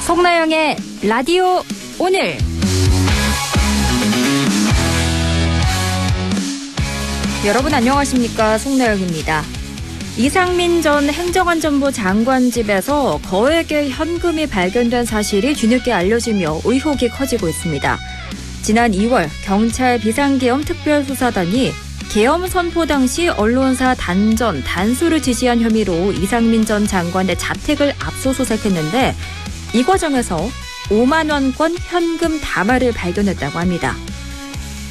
송나영의 라디오 오늘. 여러분 안녕하십니까? 송나영입니다. 이상민 전 행정안전부 장관 집에서 거액의 현금이 발견된 사실이 뒤늦게 알려지며 의혹이 커지고 있습니다. 지난 2월 경찰 비상계엄 특별수사단이 계엄 선포 당시 언론사 단전, 단수를 지시한 혐의로 이상민 전 장관의 자택을 압수수색했는데 이 과정에서 5만 원권 현금 다발을 발견했다고 합니다.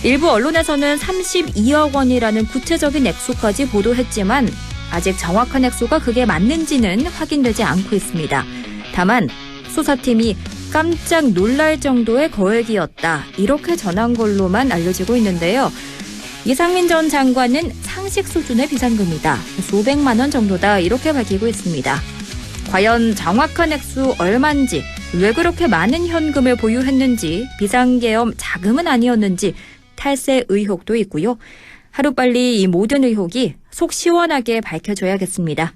일부 언론에서는 32억 원이라는 구체적인 액수까지 보도했지만 아직 정확한 액수가 그게 맞는지는 확인되지 않고 있습니다. 다만 수사팀이 깜짝 놀랄 정도의 거액이었다, 이렇게 전한 걸로만 알려지고 있는데요. 이상민 전 장관은 상식 수준의 비상금이다, 수백만 원 정도다, 이렇게 밝히고 있습니다. 과연 정확한 액수 얼마인지, 왜 그렇게 많은 현금을 보유했는지, 비상계엄 자금은 아니었는지 탈세 의혹도 있고요. 하루빨리 이 모든 의혹이 속 시원하게 밝혀줘야겠습니다.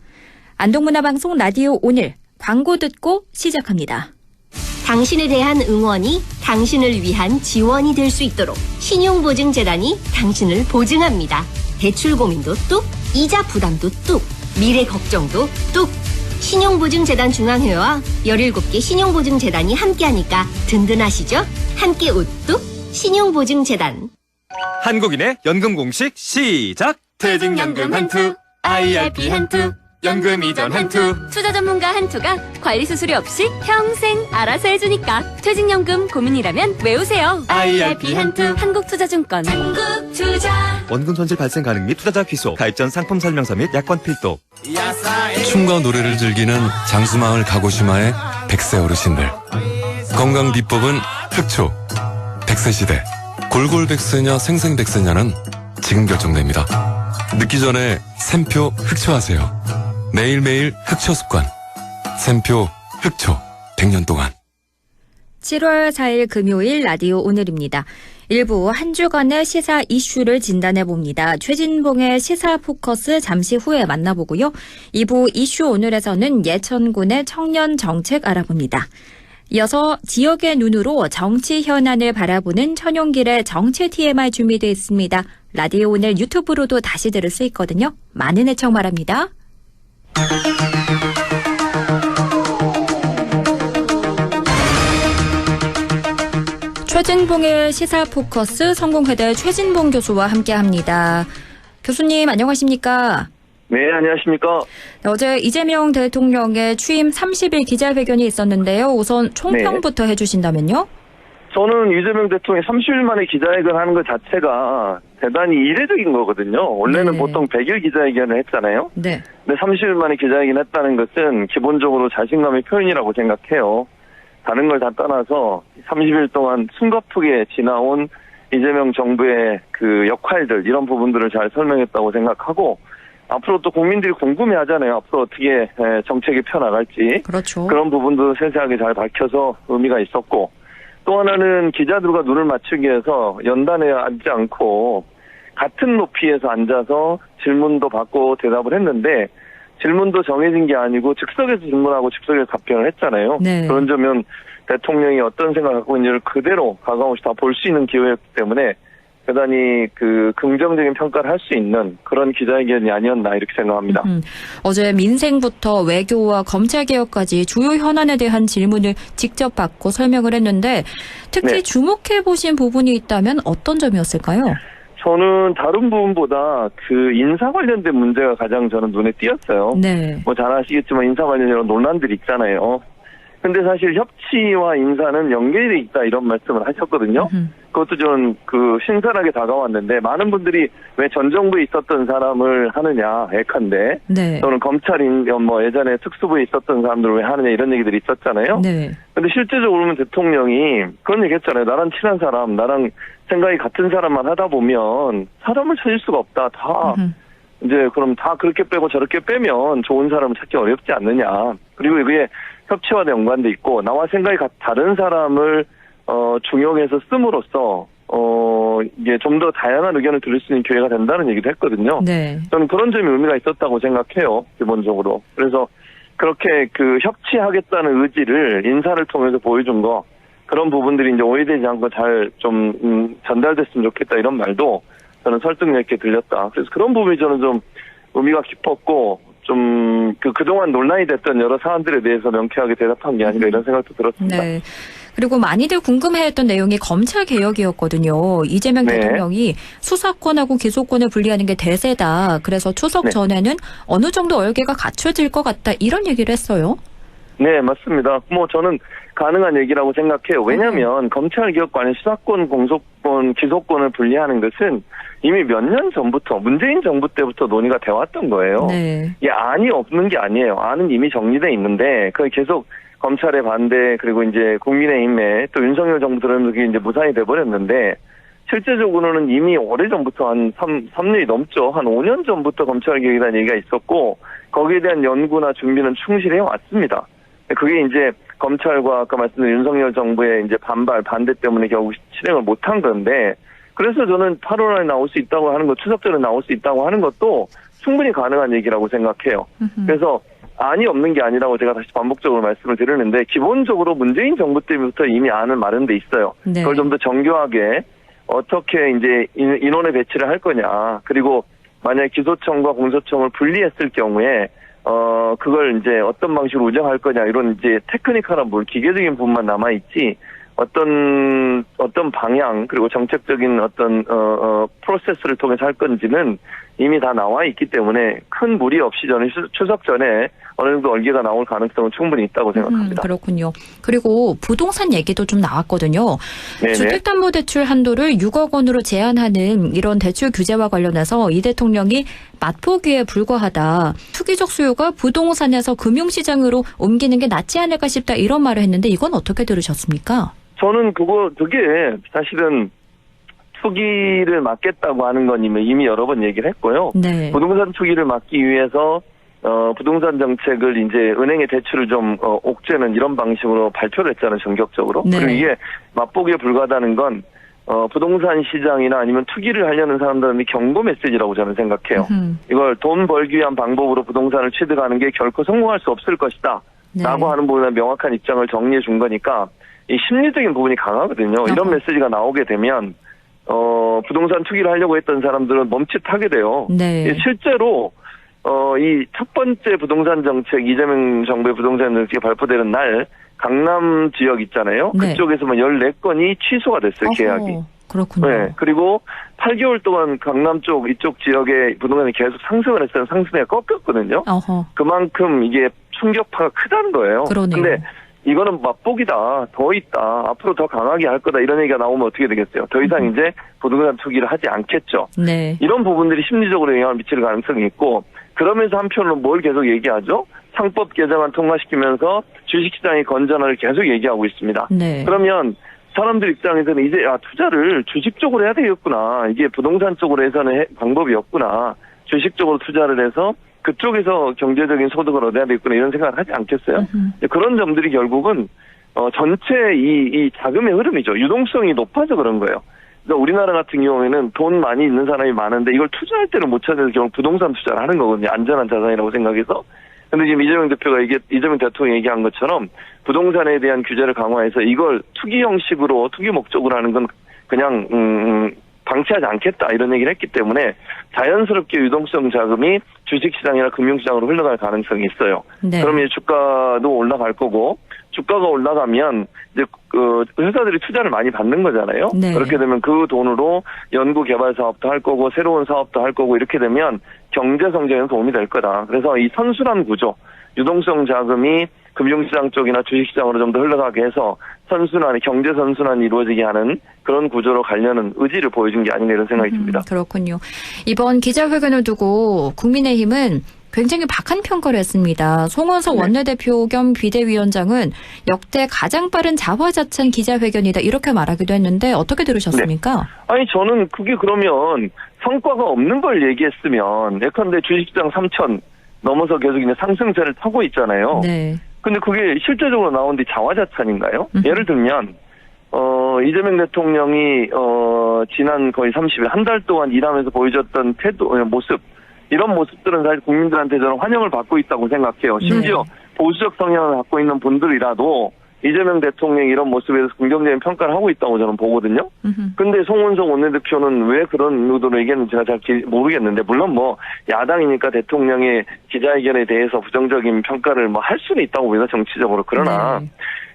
안동문화방송 라디오 오늘, 광고 듣고 시작합니다. 당신에 대한 응원이 당신을 위한 지원이 될 수 있도록 신용보증재단이 당신을 보증합니다. 대출 고민도 뚝, 이자 부담도 뚝, 미래 걱정도 뚝. 신용보증재단 중앙회와 17개 신용보증재단이 함께하니까 든든하시죠? 함께 우뚝 신용보증재단. 한국인의 연금 공식 시작! 퇴직연금 한투, IRP 한투, 연금 이전 한투. 투자 전문가 한투가 관리 수수료 없이 평생 알아서 해주니까 퇴직연금 고민이라면 외우세요. IRP 한투. 한국투자증권. 한국투자. 원금 손실 발생 가능 및 투자자 귀속, 가입 전 상품 설명서 및 약관 필독. 춤과 노래를 즐기는 장수마을 가고시마의 100세 어르신들. 건강 비법은 흑초. 100세 시대. 골골백세냐 생생백세냐는 지금 결정됩니다. 늦기 전에 샘표 흑초하세요. 매일매일 흑초 습관. 샘표 흑초. 100년 동안. 7월 4일 금요일 라디오 오늘입니다. 일부 한 주간의 시사 이슈를 진단해봅니다. 최진봉의 시사 포커스 잠시 후에 만나보고요. 2부 이슈 오늘에서는 예천군의 청년 정책 알아봅니다. 이어서 지역의 눈으로 정치 현안을 바라보는 천용길의 정치 TMI 준비되어 있습니다. 라디오 오늘 유튜브로도 다시 들을 수 있거든요. 많은 애청 바랍니다. 최진봉의 시사 포커스, 성공회대 최진봉 교수와 함께합니다. 교수님 안녕하십니까? 네, 안녕하십니까? 어제 이재명 대통령의 취임 30일 기자회견이 있었는데요. 우선 총평부터 해주신다면요? 저는 이재명 대통령이 30일 만에 기자회견 하는 것 자체가 대단히 이례적인 거거든요. 원래는 보통 100일 기자회견을 했잖아요. 네. 근데 30일 만에 기자회견 했다는 것은 기본적으로 자신감의 표현이라고 생각해요. 다른 걸 다 떠나서 30일 동안 숨가쁘게 지나온 이재명 정부의 그 역할들, 이런 부분들을 잘 설명했다고 생각하고, 앞으로 또 국민들이 궁금해하잖아요. 앞으로 어떻게 정책이 펴나갈지. 그렇죠. 그런 부분도 세세하게 잘 밝혀서 의미가 있었고, 또 하나는 기자들과 눈을 맞추기 위해서 연단에 앉지 않고 같은 높이에서 앉아서 질문도 받고 대답을 했는데, 질문도 정해진 게 아니고 즉석에서 질문하고 즉석에서 답변을 했잖아요. 네. 그런 점은 대통령이 어떤 생각을 갖고 있는지를 그대로 가감없이 다 볼 수 있는 기회였기 때문에 대단히 그 긍정적인 평가를 할 수 있는 그런 기자회견이 아니었나, 이렇게 생각합니다. 어제 민생부터 외교와 검찰개혁까지 주요 현안에 대한 질문을 직접 받고 설명을 했는데, 특히 네. 주목해보신 부분이 있다면 어떤 점이었을까요? 저는 다른 부분보다 그 인사 관련된 문제가 가장 저는 눈에 띄었어요. 네. 뭐 잘 아시겠지만 인사 관련 여러 논란들이 있잖아요. 근데 사실 협치와 인사는 연결이 있다, 이런 말씀을 하셨거든요. 그것도 좀 그 신선하게 다가왔는데, 많은 분들이 왜 전 정부에 있었던 사람을 하느냐, 예컨대. 네. 또는 검찰인 뭐 예전에 특수부에 있었던 사람들을 왜 하느냐, 이런 얘기들이 있었잖아요. 네. 근데 실제적으로 보면 대통령이 그런 얘기 했잖아요. 나랑 친한 사람, 나랑 생각이 같은 사람만 하다 보면 사람을 찾을 수가 없다. 다 이제 그럼 다 그렇게 빼고 저렇게 빼면 좋은 사람을 찾기 어렵지 않느냐. 그리고 이게 협치와도 연관돼 있고, 나와 생각이 다른 사람을 중용해서 씀으로써 이게 좀 더 다양한 의견을 들을 수 있는 기회가 된다는 얘기도 했거든요. 네. 저는 그런 점이 의미가 있었다고 생각해요, 기본적으로. 그래서 그렇게 그 협치하겠다는 의지를 인사를 통해서 보여준 거, 그런 부분들이 이제 오해되지 않고 잘 좀 전달됐으면 좋겠다 이런 말도 저는 설득력 있게 들렸다. 그래서 그런 부분이 저는 좀 의미가 깊었고, 좀 그동안 논란이 됐던 여러 사안들에 대해서 명쾌하게 대답한 게 아닌가 이런 생각도 들었습니다. 네. 그리고 많이들 궁금해했던 내용이 검찰 개혁이었거든요. 이재명 네. 대통령이 수사권하고 기소권을 분리하는 게 대세다. 그래서 추석 네. 전에는 어느 정도 얼개가 갖춰질 것 같다. 이런 얘기를 했어요. 네, 맞습니다. 뭐 저는 가능한 얘기라고 생각해요. 왜냐하면 검찰개혁관의 수사권, 공소권, 기소권을 분리하는 것은 이미 몇 년 전부터 문재인 정부 때부터 논의가 돼 왔던 거예요. 네. 이 안이 없는 게 아니에요. 안은 이미 정리돼 있는데 그걸 계속 검찰의 반대 그리고 이제 국민의힘에 또 윤석열 정부 들어오면서 그게 이제 무산이 돼버렸는데 실제적으로는 이미 오래전부터 한 3년이 넘죠. 한 5년 전부터 검찰개혁이라는 얘기가 있었고 거기에 대한 연구나 준비는 충실해 왔습니다. 그게 이제 검찰과 아까 말씀드린 윤석열 정부의 이제 반대 때문에 결국 실행을 못한 건데 그래서 저는 8월 안에 나올 수 있다고 하는 것, 추석 전에 나올 수 있다고 하는 것도 충분히 가능한 얘기라고 생각해요. 그래서 안이 없는 게 아니라고 제가 다시 반복적으로 말씀을 드리는데 기본적으로 문재인 정부 때부터 이미 안은 마련돼 있어요. 네. 그걸 좀 더 정교하게 어떻게 이제 인원의 배치를 할 거냐. 그리고 만약에 기소청과 공소청을 분리했을 경우에 그걸 이제 어떤 방식으로 운영할 거냐 이런 이제 테크니컬한 기계적인 부분만 남아 있지 어떤 방향 그리고 정책적인 어떤 프로세스를 통해서 할 건지는 이미 다 나와 있기 때문에 큰 무리 없이 저는 추석 전에 어느 정도 얼개가 나올 가능성은 충분히 있다고 생각합니다. 그렇군요. 그리고 부동산 얘기도 좀 나왔거든요. 네네. 주택담보대출 한도를 6억 원으로 제한하는 이런 대출 규제와 관련해서 이 대통령이 맛보기에 불과하다. 투기적 수요가 부동산에서 금융시장으로 옮기는 게 낫지 않을까 싶다. 이런 말을 했는데 이건 어떻게 들으셨습니까? 저는 그게 사실은 투기를 막겠다고 하는 건 이미 여러 번 얘기를 했고요. 네. 부동산 투기를 막기 위해서 부동산 정책을 이제 은행의 대출을 좀 옥죄는 이런 방식으로 발표를 했잖아요, 전격적으로. 네. 그리고 이게 맛보기에 불과하다는 건 부동산 시장이나 아니면 투기를 하려는 사람들한테 경고 메시지라고 저는 생각해요. 이걸 돈 벌기 위한 방법으로 부동산을 취득하는 게 결코 성공할 수 없을 것이다. 네. 라고 하는 부분에 명확한 입장을 정리해 준 거니까 이 심리적인 부분이 강하거든요. 이런 메시지가 나오게 되면 부동산 투기를 하려고 했던 사람들은 멈칫하게 돼요. 네. 실제로 이 첫 번째 부동산 정책, 이재명 정부의 부동산 정책이 발표되는 날 강남 지역 있잖아요. 네. 그쪽에서만 14건이 취소가 됐어요, 계약이. 그렇군요. 네. 그리고 8개월 동안 강남 쪽 이쪽 지역의 부동산이 계속 상승을 했어요. 상승세가 꺾였거든요. 어허. 그만큼 이게 충격파가 크다는 거예요. 그러네요. 근데 이거는 맛보기다, 더 있다, 앞으로 더 강하게 할 거다 이런 얘기가 나오면 어떻게 되겠어요? 더 이상 이제 부동산 투기를 하지 않겠죠. 네. 이런 부분들이 심리적으로 영향을 미칠 가능성이 있고 그러면서 한편으로 뭘 계속 얘기하죠? 상법 개정안 통과시키면서 주식시장의 건전화를 계속 얘기하고 있습니다. 네. 그러면 사람들 입장에서는 이제 투자를 주식 쪽으로 해야 되겠구나. 이게 부동산 쪽으로 해서는 방법이 없구나. 주식 쪽으로 투자를 해서 그쪽에서 경제적인 소득을 얻어야 되겠구나 이런 생각을 하지 않겠어요? 그런 점들이 결국은 전체 이 자금의 흐름이죠. 유동성이 높아서 그런 거예요. 그러니까 우리나라 같은 경우에는 돈 많이 있는 사람이 많은데 이걸 투자할 때는 못 찾아서 결국 부동산 투자를 하는 거거든요. 안전한 자산이라고 생각해서. 근데 지금 이재명 대통령이 얘기한 것처럼 부동산에 대한 규제를 강화해서 이걸 투기 형식으로 투기 목적으로 하는 건 그냥 방치하지 않겠다 이런 얘기를 했기 때문에 자연스럽게 유동성 자금이 주식시장이나 금융시장으로 흘러갈 가능성이 있어요. 네. 그러면 주가도 올라갈 거고 주가가 올라가면 이제 회사들이 투자를 많이 받는 거잖아요. 네. 그렇게 되면 그 돈으로 연구 개발 사업도 할 거고 새로운 사업도 할 거고 이렇게 되면 경제 성장에 도움이 될 거다. 그래서 이 선순환 구조, 유동성 자금이 금융시장 쪽이나 주식시장으로 좀 더 흘러가게 해서 경제 선순환이 이루어지게 하는 그런 구조로 가려는 의지를 보여준 게 아닌가 이런 생각이 듭니다. 그렇군요. 이번 기자회견을 두고 국민의힘은 굉장히 박한 평가를 했습니다. 송원석 네. 원내대표 겸 비대위원장은 역대 가장 빠른 자화자찬 기자회견이다 이렇게 말하기도 했는데 어떻게 들으셨습니까? 아니 저는 그게 그러면 성과가 없는 걸 얘기했으면 예컨대 주식시장 3천 넘어서 계속 이제 상승세를 타고 있잖아요. 네. 근데 그게 실제적으로 나온 뒤 자화자찬인가요? 예를 들면 이재명 대통령이 지난 거의 30일 한 달 동안 일하면서 보여줬던 태도, 모습, 이런 모습들은 사실 국민들한테 저는 환영을 받고 있다고 생각해요. 심지어 보수적 성향을 갖고 있는 분들이라도 이재명 대통령이 이런 모습에 대해서 긍정적인 평가를 하고 있다고 저는 보거든요. 근데 송원석 원내대표는 왜 그런 의도로 얘기했는지 제가 잘 모르겠는데, 물론 뭐 야당이니까 대통령의 기자회견에 대해서 부정적인 평가를 뭐 할 수는 있다고 봅니다, 정치적으로. 그러나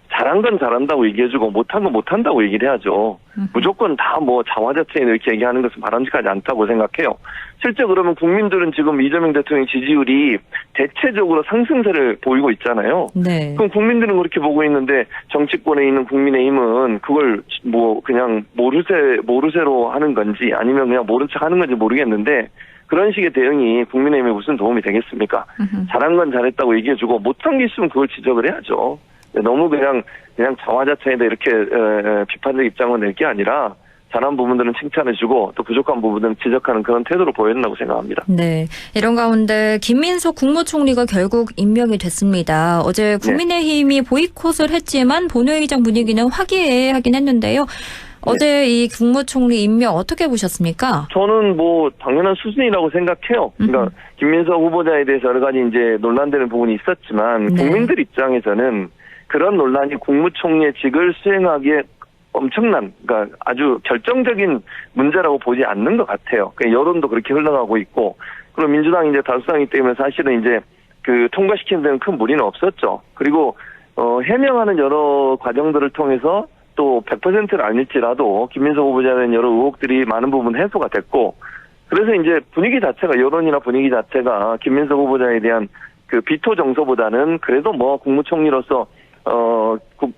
잘한 건 잘한다고 얘기해주고 못한 건 못한다고 얘기를 해야죠. 무조건 다 뭐 자화자찬 이렇게 얘기하는 것은 바람직하지 않다고 생각해요. 실제 그러면 국민들은 지금 이재명 대통령 지지율이 대체적으로 상승세를 보이고 있잖아요. 네. 그럼 국민들은 그렇게 보고 있는데 정치권에 있는 국민의힘은 그걸 뭐 그냥 모르쇠로 하는 건지 아니면 그냥 모른 척 하는 건지 모르겠는데, 그런 식의 대응이 국민의힘에 무슨 도움이 되겠습니까? 잘한 건 잘했다고 얘기해주고 못한 게 있으면 그걸 지적을 해야죠. 너무 그냥 자화자찬에다 이렇게 비판적 입장을 낼 게 아니라 잘한 부분들은 칭찬해주고 또 부족한 부분들은 지적하는 그런 태도를 보였다고 생각합니다. 네. 이런 가운데 김민석 국무총리가 결국 임명이 됐습니다. 어제 국민의힘이 보이콧을 했지만 본회의장 분위기는 화기애애하긴 했는데요. 어제 이 국무총리 임명 어떻게 보셨습니까? 저는 뭐 당연한 수순이라고 생각해요. 그러니까 김민석 후보자에 대해서 여러 가지 이제 논란되는 부분이 있었지만 국민들 입장에서는 그런 논란이 국무총리의 직을 수행하기에 엄청난, 그러니까 아주 결정적인 문제라고 보지 않는 것 같아요. 그러니까 여론도 그렇게 흘러가고 있고, 그리고 민주당이 이제 다수당이기 때문에 사실은 이제 그 통과시키는 데는 큰 무리는 없었죠. 그리고 해명하는 여러 과정들을 통해서 또 100%를 아닐지라도 김민석 후보자에 대한 여러 의혹들이 많은 부분 해소가 됐고, 그래서 이제 분위기 자체가, 여론이나 분위기 자체가 김민석 후보자에 대한 그 비토 정서보다는 그래도 뭐 국무총리로서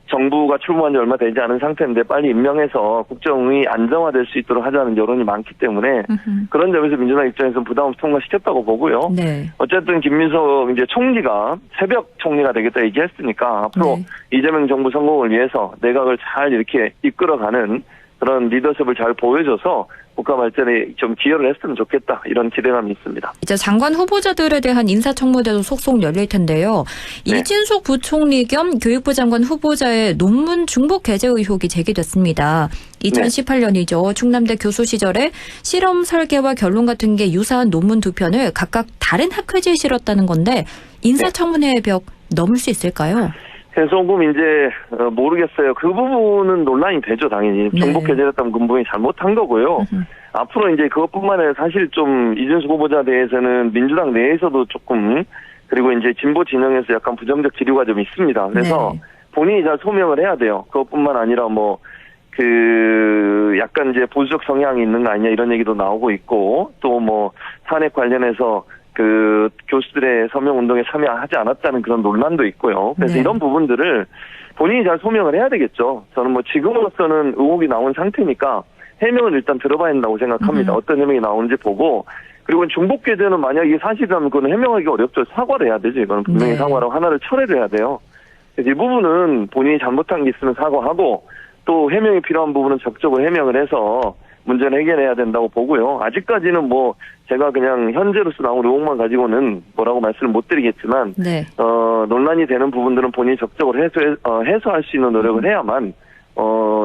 정부가 출범한 지 얼마 되지 않은 상태인데 빨리 임명해서 국정이 안정화될 수 있도록 하자는 여론이 많기 때문에 그런 점에서 민주당 입장에서는 부담 없이 통과시켰다고 보고요. 네. 어쨌든 김민석 이제 총리가 새벽 총리가 되겠다 얘기했으니까 앞으로 이재명 정부 성공을 위해서 내각을 잘 이렇게 이끌어가는 그런 리더십을 잘 보여줘서 국가 발전에 좀 기여를 했으면 좋겠다, 이런 기대감이 있습니다. 이제 장관 후보자들에 대한 인사청문회도 속속 열릴 텐데요. 이진숙 부총리 겸 교육부 장관 후보자의 논문 중복 게재 의혹이 제기됐습니다. 2018년이죠. 충남대 교수 시절에 실험 설계와 결론 같은 게 유사한 논문 2편을 각각 다른 학회지에 실었다는 건데 인사청문회의 벽 넘을 수 있을까요? 조금 이제 모르겠어요. 그 부분은 논란이 되죠, 당연히. 정복 게재했다면 그 부분이 잘못한 거고요. 앞으로 이제 그것뿐만 아니라 사실 좀 이준석 후보자에 대해서는 민주당 내에서도 조금, 그리고 이제 진보 진영에서 약간 부정적 기류가 좀 있습니다. 그래서 본인이 잘 소명을 해야 돼요. 그것뿐만 아니라 뭐 약간 이제 보수적 성향이 있는 거 아니냐 이런 얘기도 나오고 있고, 또 뭐 탄핵 관련해서 그 교수들의 서명 운동에 참여하지 않았다는 그런 논란도 있고요. 그래서 이런 부분들을 본인이 잘 소명을 해야 되겠죠. 저는 뭐 지금으로서는 의혹이 나온 상태니까 해명을 일단 들어봐야 한다고 생각합니다. 어떤 해명이 나오는지 보고, 그리고 중복 게재는 만약에 사실이라면 그건 해명하기가 어렵죠. 사과를 해야 되죠. 이거는 분명히 사과라고 하나를 철회를 해야 돼요. 그래서 이 부분은 본인이 잘못한 게 있으면 사과하고, 또 해명이 필요한 부분은 적극적으로 해명을 해서 문제는 해결해야 된다고 보고요. 아직까지는 뭐 제가 그냥 현재로서 나온 의혹만 가지고는 뭐라고 말씀을 못 드리겠지만 논란이 되는 부분들은 본인이 적극적으로 해소할 수 있는 노력을 해야만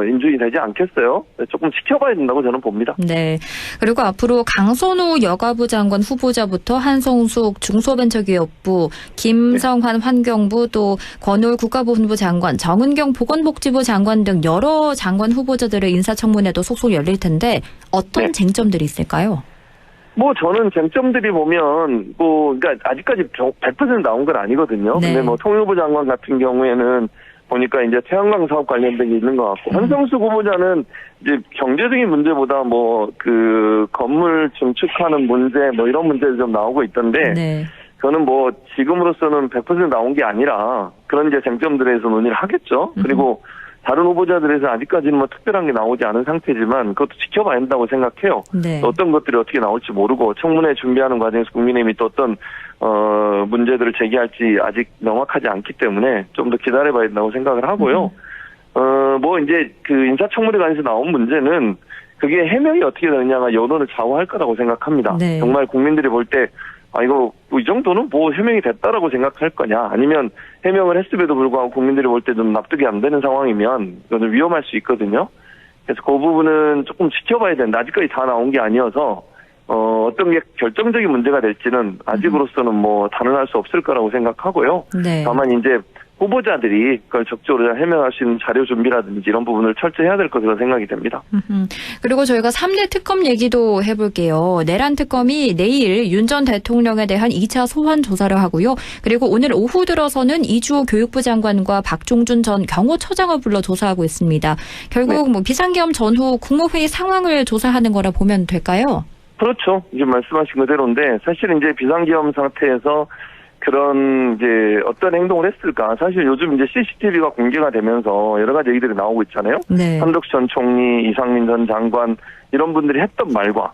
인준이 되지 않겠어요? 조금 지켜봐야 된다고 저는 봅니다. 네. 그리고 앞으로 강선우 여가부 장관 후보자부터 한성숙 중소벤처기업부, 김성환 환경부, 또 권오을 국가보훈부 장관, 정은경 보건복지부 장관 등 여러 장관 후보자들의 인사청문회도 속속 열릴 텐데 어떤 쟁점들이 있을까요? 뭐 저는 쟁점들이 보면 그러니까 아직까지 100% 나온 건 아니거든요. 근데 뭐 통일부 장관 같은 경우에는 보니까 이제 태양광 사업 관련된 게 있는 것 같고, 한성숙 후보자는 이제 경제적인 문제보다 뭐 그 건물 증축하는 문제 뭐 이런 문제도 좀 나오고 있던데, 저는 뭐 지금으로서는 100% 나온 게 아니라 그런 이제 쟁점들에 대해서 논의를 하겠죠. 그리고 다른 후보자들에서 아직까지는 뭐 특별한 게 나오지 않은 상태지만 그것도 지켜봐야 한다고 생각해요. 어떤 것들이 어떻게 나올지 모르고 청문회 준비하는 과정에서 국민의힘이 또 어떤 문제들을 제기할지 아직 명확하지 않기 때문에 좀 더 기다려봐야 된다고 생각을 하고요. 뭐 이제 그 인사청문회 관해서 나온 문제는 그게 해명이 어떻게 되느냐가 여론을 좌우할 거라고 생각합니다. 정말 국민들이 볼 때 이거 이 정도는 뭐 해명이 됐다라고 생각할 거냐, 아니면 해명을 했음에도 불구하고 국민들이 볼 때 좀 납득이 안 되는 상황이면 이거는 위험할 수 있거든요. 그래서 그 부분은 조금 지켜봐야 된다. 아직까지 다 나온 게 아니어서 어떤 게 결정적인 문제가 될지는 아직으로서는 뭐 단언할 수 없을 거라고 생각하고요. 네. 다만 이제 후보자들이 그걸 적극적으로 해명할 수 있는 자료 준비라든지 이런 부분을 철저히 해야 될 것으로 생각이 됩니다. 그리고 저희가 3대 특검 얘기도 해볼게요. 내란 특검이 내일 윤 전 대통령에 대한 2차 소환 조사를 하고요. 그리고 오늘 오후 들어서는 이주호 교육부 장관과 박종준 전 경호처장을 불러 조사하고 있습니다. 결국 뭐 비상계엄 전후 국무회의 상황을 조사하는 거라 보면 될까요? 그렇죠. 이제 말씀하신 그대로인데 사실은 이제 비상계엄 상태에서 그런 이제 어떤 행동을 했을까? 사실 요즘 이제 CCTV가 공개가 되면서 여러 가지 얘기들이 나오고 있잖아요. 네. 한덕수 전 총리, 이상민 전 장관 이런 분들이 했던 말과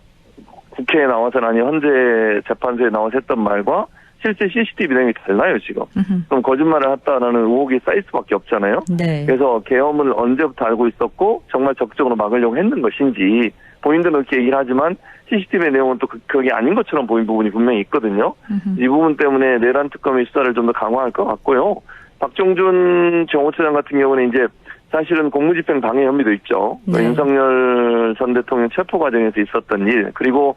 국회에 나와서는 아니 헌재 재판소에 나와서 했던 말과 실제 CCTV 내용이 달라요 지금. 그럼 거짓말을 했다라는 의혹이 쌓일 수밖에 없잖아요. 네. 그래서 계엄을 언제부터 알고 있었고 정말 적극적으로 막으려고 했는 것인지 본인들은 그렇게 얘기를 하지만 CCTV의 내용은 또 그게 아닌 것처럼 보인 부분이 분명히 있거든요. 이 부분 때문에 내란 특검의 수사를 좀 더 강화할 것 같고요. 박종준 경호처장 같은 경우는 이제 사실은 공무집행 방해 혐의도 있죠. 네. 윤석열 전 대통령 체포 과정에서 있었던 일 그리고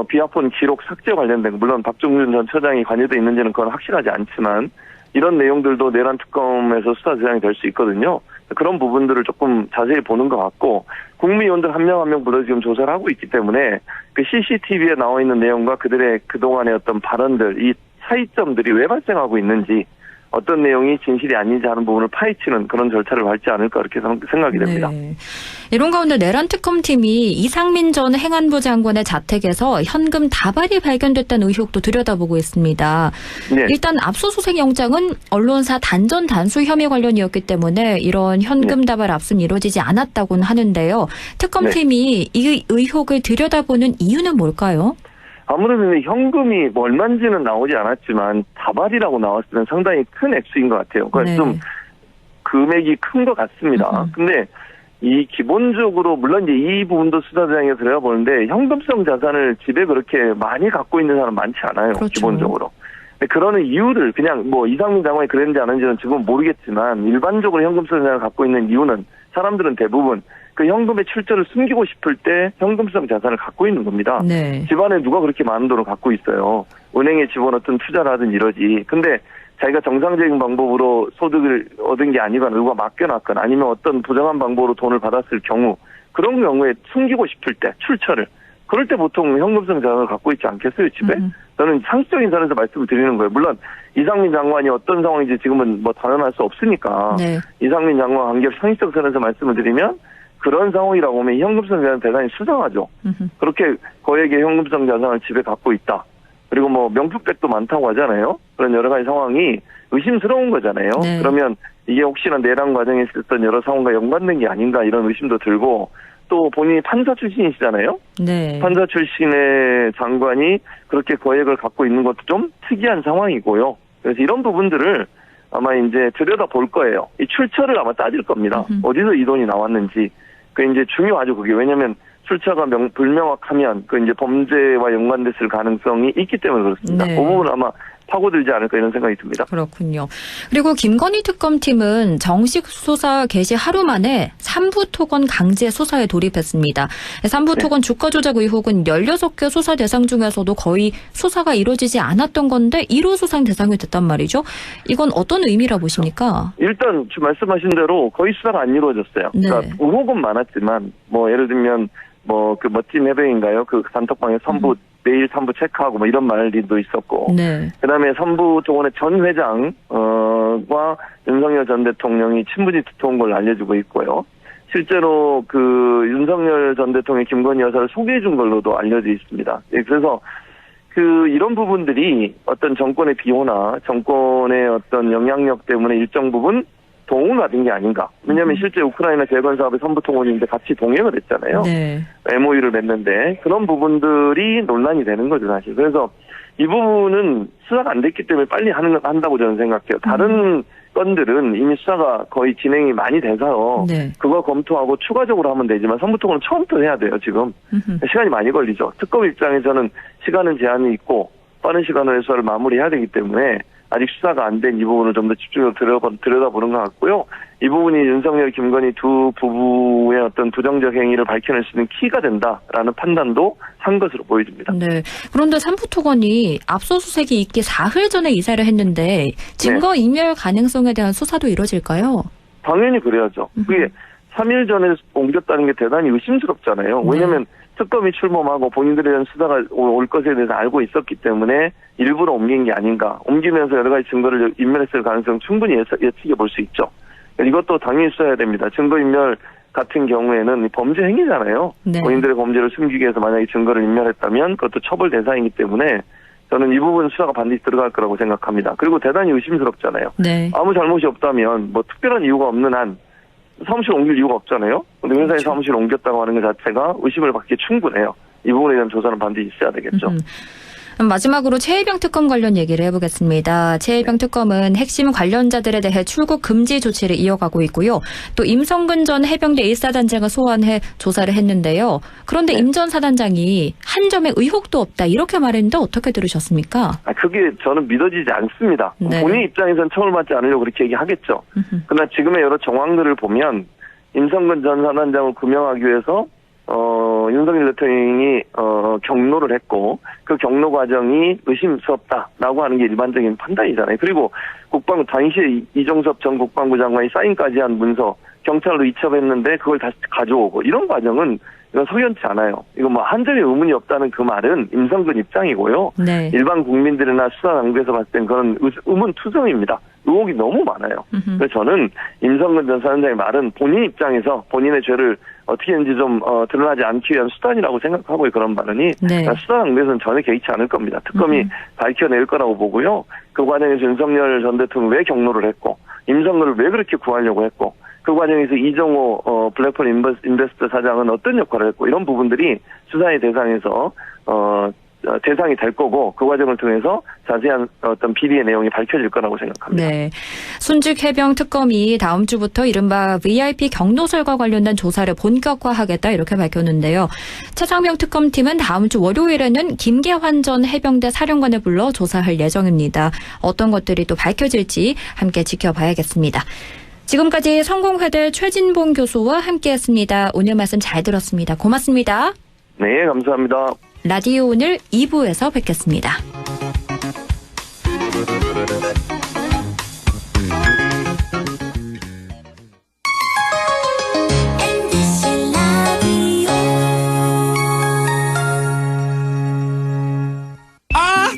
비하폰 기록 삭제 관련된 물론 박종준 전 처장이 관여돼 있는지는 그건 확실하지 않지만 이런 내용들도 내란 특검에서 수사 대상이 될 수 있거든요. 그런 부분들을 조금 자세히 보는 것 같고 국무위원들 한 명 한 명부터 지금 조사를 하고 있기 때문에 그 CCTV에 나와 있는 내용과 그들의 그동안의 어떤 발언들 이 차이점들이 왜 발생하고 있는지 어떤 내용이 진실이 아닌지 하는 부분을 파헤치는 그런 절차를 밟지 않을까 이렇게 생각이 됩니다. 네. 이런 가운데 내란 특검팀이 이상민 전 행안부 장관의 자택에서 현금 다발이 발견됐다는 의혹도 들여다보고 있습니다. 네. 일단 압수수색 영장은 언론사 단전 단수 혐의 관련이었기 때문에 이런 현금 다발 압수는 이루어지지 않았다고는 하는데요. 특검팀이 이 의혹을 들여다보는 이유는 뭘까요? 아무래도 현금이 뭐 얼마인지는 나오지 않았지만 다발이라고 나왔으면 상당히 큰 액수인 것 같아요. 그러니까 좀 금액이 큰 것 같습니다. 근데 이 기본적으로 물론 이제 이 부분도 수사 대상에 들어가 보는데 현금성 자산을 집에 그렇게 많이 갖고 있는 사람 많지 않아요. 그렇죠. 기본적으로. 근데 그러는 이유를 그냥 뭐 이상민 장관이 그랬는지 안 했는지는 지금 모르겠지만 일반적으로 현금성 자산을 갖고 있는 이유는 사람들은 대부분 그 현금의 출처를 숨기고 싶을 때 현금성 자산을 갖고 있는 겁니다. 네. 집안에 누가 그렇게 많은 돈을 갖고 있어요. 은행에 집어넣든 투자를 하든 이러지. 근데 자기가 정상적인 방법으로 소득을 얻은 게 아니거나 누가 맡겨놨거나 아니면 어떤 부정한 방법으로 돈을 받았을 경우 그런 경우에 숨기고 싶을 때 출처를 그럴 때 보통 현금성 자산을 갖고 있지 않겠어요 집에? 저는 상식적인 선에서 말씀을 드리는 거예요. 물론 이상민 장관이 어떤 상황인지 지금은 뭐 단언할 수 없으니까 이상민 장관 관계를 상식적 선에서 말씀을 드리면 그런 상황이라고 하면 현금성 자산은 대단히 수상하죠. 그렇게 거액의 현금성 자산을 집에 갖고 있다. 그리고 뭐 명품백도 많다고 하잖아요. 그런 여러 가지 상황이 의심스러운 거잖아요. 네. 그러면 이게 혹시나 내란 과정에 있었던 여러 상황과 연관된 게 아닌가 이런 의심도 들고 또 본인이 판사 출신이시잖아요. 네. 판사 출신의 장관이 그렇게 거액을 갖고 있는 것도 좀 특이한 상황이고요. 그래서 이런 부분들을 아마 이제 들여다볼 거예요. 이 출처를 아마 따질 겁니다. 어디서 이 돈이 나왔는지. 그 이제 중요하죠, 그게. 왜냐면 출처가 불명확하면 그 이제 범죄와 연관됐을 가능성이 있기 때문에 그렇습니다. 네. 그 부분은 아마 파고들지 않을까 이런 생각이 듭니다. 그렇군요. 그리고 김건희 특검팀은 정식 수사 개시 하루 만에 3부 토건 강제 수사에 돌입했습니다. 3부 토건 주가 조작 의혹은 16개 수사 대상 중에서도 거의 수사가 이루어지지 않았던 건데 1호 수상 대상이 됐단 말이죠. 이건 어떤 의미라 보십니까? 일단 지금 말씀하신 대로 거의 수사가 안 이루어졌어요. 네. 그러니까 의혹은 많았지만 뭐 예를 들면 뭐 그 멋진 해병인가요? 그 단톡방에 선부 매일 3부 체크하고 뭐 이런 말들도 있었고. 네. 그다음에 선부 토건의 전 회장과 윤석열 전 대통령이 친분이 두터운 걸 알려주고 있고요. 실제로 그 윤석열 전 대통령 김건희 여사를 소개해 준 걸로도 알려져 있습니다. 예, 그래서 그 이런 부분들이 어떤 정권의 비호나 정권의 어떤 영향력 때문에 일정 부분 동을 받은 게 아닌가. 왜냐하면 실제 우크라이나 재건 사업의 선부 통원인데 같이 동행을 했잖아요. 네. MOU를 맺는데 그런 부분들이 논란이 되는 거죠 사실. 그래서 이 부분은 수사가 안 됐기 때문에 빨리 한다고 저는 생각해요. 다른 건들은 이미 수사가 거의 진행이 많이 돼서 그거 검토하고 추가적으로 하면 되지만 선부 통원은 처음부터 해야 돼요 지금. 시간이 많이 걸리죠. 특검 입장에서는 시간은 제한이 있고 빠른 시간 내에 수사를 마무리해야 되기 때문에 아직 수사가 안 된 이 부분을 좀 더 집중적으로 들여다보는 것 같고요. 이 부분이 윤석열, 김건희 두 부부의 어떤 부정적 행위를 밝혀낼 수 있는 키가 된다라는 판단도 한 것으로 보여집니다. 네. 그런데 삼부토건이 압수수색이 있기 사흘 전에 이사를 했는데 증거 인멸 가능성에 대한 수사도 이뤄질까요? 당연히 그래야죠. 그게 3일 전에 옮겼다는 게 대단히 의심스럽잖아요. 왜냐하면 특검이 출범하고 본인들에 대한 수사가 올 것에 대해서 알고 있었기 때문에 일부러 옮긴 게 아닌가. 옮기면서 여러 가지 증거를 인멸했을 가능성 충분히 예측해 볼 수 있죠. 이것도 당연히 수사해야 됩니다. 증거인멸 같은 경우에는 범죄 행위잖아요. 네. 본인들의 범죄를 숨기기 위해서 만약에 증거를 인멸했다면 그것도 처벌 대상이기 때문에 저는 이 부분 수사가 반드시 들어갈 거라고 생각합니다. 그리고 대단히 의심스럽잖아요. 네. 아무 잘못이 없다면 뭐 특별한 이유가 없는 한 사무실 옮길 이유가 없잖아요. 근데 회사에 사무실 옮겼다고 하는 것 자체가 의심을 받기 충분해요. 이 부분에 대한 조사는 반드시 있어야 되겠죠. 마지막으로 최혜병 특검 관련 얘기를 해보겠습니다. 최혜병 특검은 핵심 관련자들에 대해 출국 금지 조치를 이어가고 있고요. 또 임성근 전 해병대 1사단장을 소환해 조사를 했는데요. 그런데 임 전 사단장이 한 점의 의혹도 없다 이렇게 말했는데 어떻게 들으셨습니까? 그게 저는 믿어지지 않습니다. 네. 본인 입장에서는 처벌받지 않으려고 그렇게 얘기하겠죠. 그러나 지금의 여러 정황들을 보면 임성근 전 사단장을 구명하기 위해서 윤석열 대통령이 경로를 했고 그 경로 과정이 의심스럽다라고 하는 게 일반적인 판단이잖아요. 그리고 국방부 당시에 이종섭 전 국방부 장관이 사인까지 한 문서 경찰로 이첩했는데 그걸 다시 가져오고 이런 과정은 이건 석연치 않아요. 이거 뭐 한 점의 의문이 없다는 그 말은 임성근 입장이고요. 네. 일반 국민들이나 수사 당국에서 봤을 땐 그런 의문투성입니다. 의혹이 너무 많아요. 그래서 저는 임성근 전 사단장의 말은 본인 입장에서 본인의 죄를 어떻게든지 좀 드러나지 않기 위한 수단이라고 생각하고 그런 발언이 네. 수사 당국에서는 전혀 개의치 않을 겁니다. 특검이 밝혀낼 거라고 보고요. 그 과정에서 윤석열 전 대통령이 왜 경로를 했고 임성근을 왜 그렇게 구하려고 했고 그 과정에서 이정호 블랙펄 인베스터 사장은 어떤 역할을 했고 이런 부분들이 수사의 대상에서 대상이 될 거고 그 과정을 통해서 자세한 어떤 비리의 내용이 밝혀질 거라고 생각합니다. 네. 순직 해병 특검이 다음 주부터 이른바 VIP 경로설과 관련된 조사를 본격화하겠다 이렇게 밝혔는데요. 차상병 특검팀은 다음 주 월요일에는 김계환 전 해병대 사령관을 불러 조사할 예정입니다. 어떤 것들이 또 밝혀질지 함께 지켜봐야겠습니다. 지금까지 성공회대 최진봉 교수와 함께했습니다. 오늘 말씀 잘 들었습니다. 고맙습니다. 네, 감사합니다. 라디오 오늘 2부에서 뵙겠습니다.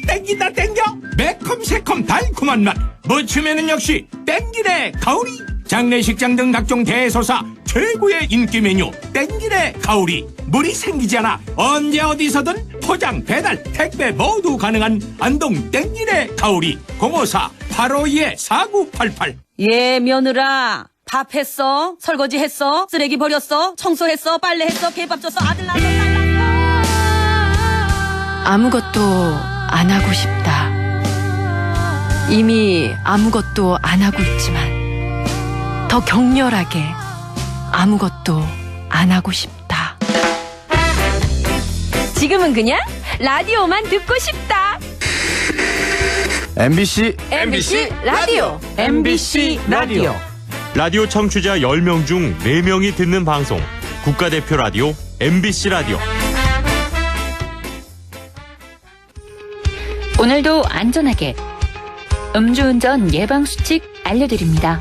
땡긴다 땡겨 매콤새콤 달콤한 맛 무침에는 역시 땡기네 가오리 장례식장 등 각종 대소사 최고의 인기 메뉴 땡기네 가오리 물이 생기지 않아 언제 어디서든 포장 배달 택배 모두 가능한 안동 땡기네 가오리 054-852-4988 예, 며느라. 밥 했어? 설거지 했어? 쓰레기 버렸어? 청소했어? 빨래했어? 개밥 줬어? 아들 낳았어? 딸 낳았어? 아무것도 안 하고 싶다. 이미 아무것도 안 하고 있지만 더 격렬하게 아무것도 안 하고 싶다. 지금은 그냥 라디오만 듣고 싶다. MBC 라디오. MBC 라디오 라디오 청취자 10명 중 4명이 듣는 방송 국가대표 라디오 MBC 라디오. 오늘도 안전하게 음주운전 예방수칙 알려드립니다.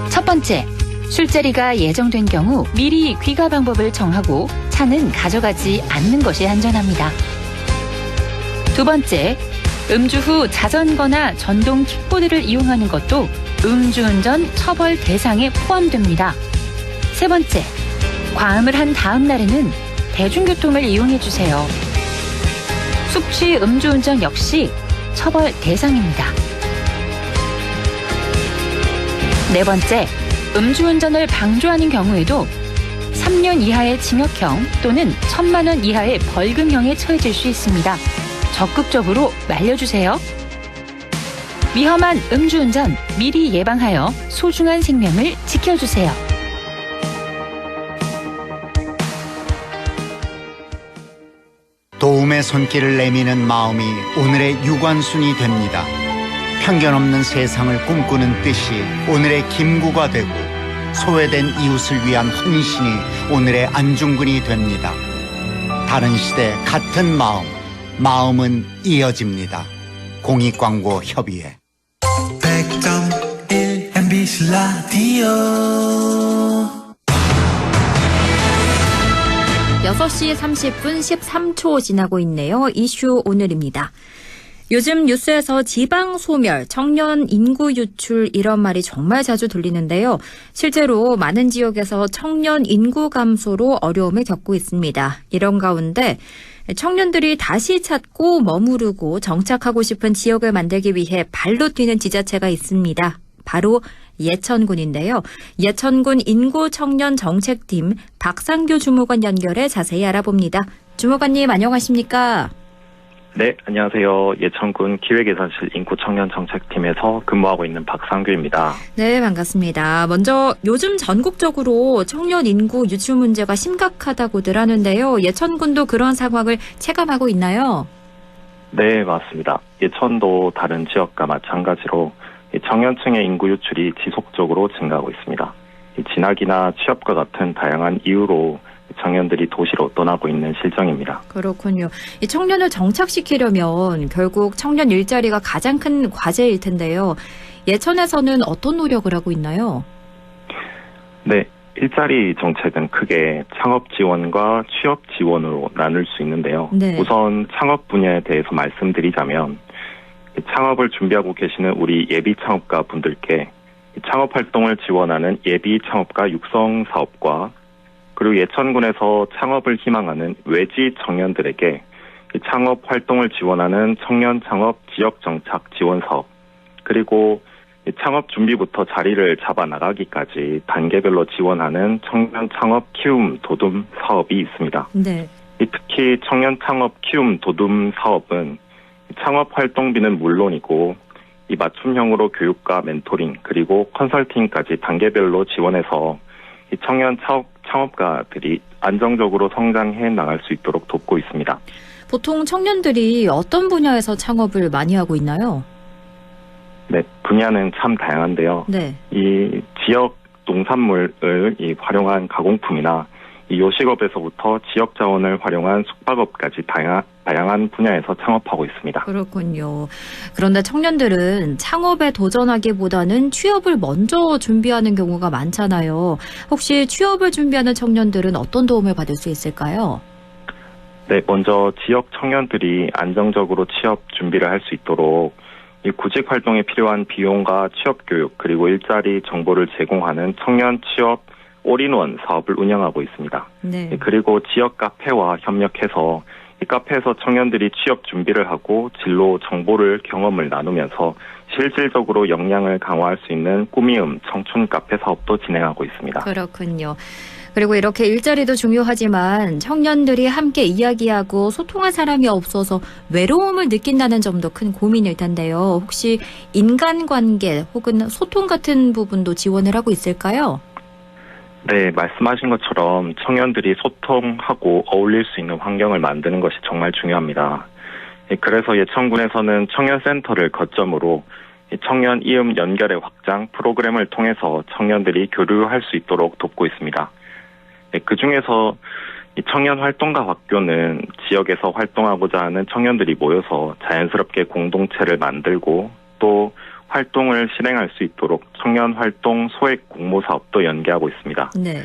첫 번째, 술자리가 예정된 경우 미리 귀가 방법을 정하고 차는 가져가지 않는 것이 안전합니다. 두 번째, 음주 후 자전거나 전동 킥보드를 이용하는 것도 음주운전 처벌 대상에 포함됩니다. 세 번째, 과음을 한 다음 날에는 대중교통을 이용해주세요. 숙취 음주운전 역시 처벌 대상입니다. 네 번째, 음주운전을 방조하는 경우에도 3년 이하의 징역형 또는 1,000만 원 이하의 벌금형에 처해질 수 있습니다. 적극적으로 말려주세요. 위험한 음주운전 미리 예방하여 소중한 생명을 지켜주세요. 도움의 손길을 내미는 마음이 오늘의 유관순이 됩니다. 편견 없는 세상을 꿈꾸는 뜻이 오늘의 김구가 되고 소외된 이웃을 위한 헌신이 오늘의 안중근이 됩니다. 다른 시대 같은 마음은 이어집니다. 공익광고협의회 100.1 MBC 라디오 6시 30분 13초 지나고 있네요. 이슈 오늘입니다. 요즘 뉴스에서 지방 소멸, 청년 인구 유출 이런 말이 정말 자주 들리는데요. 실제로 많은 지역에서 청년 인구 감소로 어려움을 겪고 있습니다. 이런 가운데 청년들이 다시 찾고 머무르고 정착하고 싶은 지역을 만들기 위해 발로 뛰는 지자체가 있습니다. 바로 예천군인데요. 예천군 인구 청년 정책팀 박상규 주무관 연결해 자세히 알아봅니다. 주무관님 안녕하십니까? 네, 안녕하세요. 예천군 기획예산실 인구청년정책팀에서 근무하고 있는 박상규입니다. 네, 반갑습니다. 먼저 요즘 전국적으로 청년 인구 유출 문제가 심각하다고들 하는데요. 예천군도 그런 상황을 체감하고 있나요? 네, 맞습니다. 예천도 다른 지역과 마찬가지로 청년층의 인구 유출이 지속적으로 증가하고 있습니다. 진학이나 취업과 같은 다양한 이유로 청년들이 도시로 떠나고 있는 실정입니다. 그렇군요. 이 청년을 정착시키려면 결국 청년 일자리가 가장 큰 과제일 텐데요. 예천에서는 어떤 노력을 하고 있나요? 네, 일자리 정책은 크게 창업 지원과 취업 지원으로 나눌 수 있는데요. 네. 우선 창업 분야에 대해서 말씀드리자면 창업을 준비하고 계시는 우리 예비 창업가 분들께 창업 활동을 지원하는 예비 창업가 육성 사업과 그리고 예천군에서 창업을 희망하는 외지 청년들에게 창업 활동을 지원하는 청년 창업 지역 정착 지원 사업, 그리고 창업 준비부터 자리를 잡아 나가기까지 단계별로 지원하는 청년 창업 키움 도둠 사업이 있습니다. 네. 특히 청년 창업 키움 도둠 사업은 창업 활동비는 물론이고 이 맞춤형으로 교육과 멘토링 그리고 컨설팅까지 단계별로 지원해서 이 청년 창업가들이 안정적으로 성장해 나갈 수 있도록 돕고 있습니다. 보통 청년들이 어떤 분야에서 창업을 많이 하고 있나요? 네, 분야는 참 다양한데요. 네. 이 지역 농산물을 활용한 가공품이나 이 요식업에서부터 지역 자원을 활용한 숙박업까지 다양한 분야에서 창업하고 있습니다. 그렇군요. 그런데 청년들은 창업에 도전하기보다는 취업을 먼저 준비하는 경우가 많잖아요. 혹시 취업을 준비하는 청년들은 어떤 도움을 받을 수 있을까요? 네, 먼저 지역 청년들이 안정적으로 취업 준비를 할 수 있도록 이 구직 활동에 필요한 비용과 취업 교육 그리고 일자리 정보를 제공하는 청년 취업 올인원 사업을 운영하고 있습니다. 네. 그리고 지역 카페와 협력해서 이 카페에서 청년들이 취업 준비를 하고 진로 정보를 경험을 나누면서 실질적으로 역량을 강화할 수 있는 꾸미음 청춘 카페 사업도 진행하고 있습니다. 그렇군요. 그리고 이렇게 일자리도 중요하지만 청년들이 함께 이야기하고 소통할 사람이 없어서 외로움을 느낀다는 점도 큰 고민일 텐데요. 혹시 인간관계 혹은 소통 같은 부분도 지원을 하고 있을까요? 네, 말씀하신 것처럼 청년들이 소통하고 어울릴 수 있는 환경을 만드는 것이 정말 중요합니다. 그래서 예천군에서는 청년센터를 거점으로 청년 이음 연결의 확장 프로그램을 통해서 청년들이 교류할 수 있도록 돕고 있습니다. 그중에서 청년 활동가 학교는 지역에서 활동하고자 하는 청년들이 모여서 자연스럽게 공동체를 만들고 또 활동을 실행할 수 있도록 청년 활동 소액 공모 사업도 연계하고 있습니다. 네.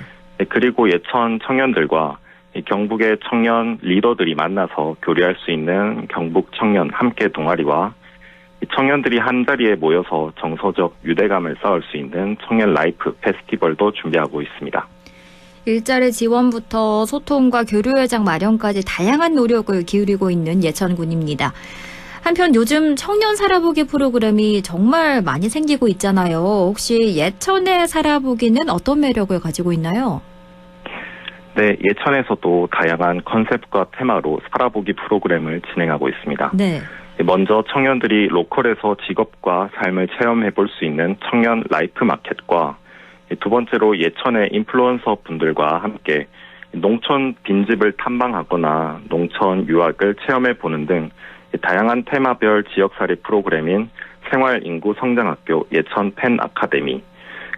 그리고 예천 청년들과 경북의 청년 리더들이 만나서 교류할 수 있는 경북 청년 함께 동아리와 청년들이 한자리에 모여서 정서적 유대감을 쌓을 수 있는 청년 라이프 페스티벌도 준비하고 있습니다. 일자리 지원부터 소통과 교류회장 마련까지 다양한 노력을 기울이고 있는 예천군입니다. 한편 요즘 청년 살아보기 프로그램이 정말 많이 생기고 있잖아요. 혹시 예천의 살아보기는 어떤 매력을 가지고 있나요? 네, 예천에서도 다양한 컨셉과 테마로 살아보기 프로그램을 진행하고 있습니다. 네. 먼저 청년들이 로컬에서 직업과 삶을 체험해 볼 수 있는 청년 라이프 마켓과 두 번째로 예천의 인플루언서 분들과 함께 농촌 빈집을 탐방하거나 농촌 유학을 체험해 보는 등 다양한 테마별 지역살이 프로그램인 생활인구성장학교 예천 펜 아카데미,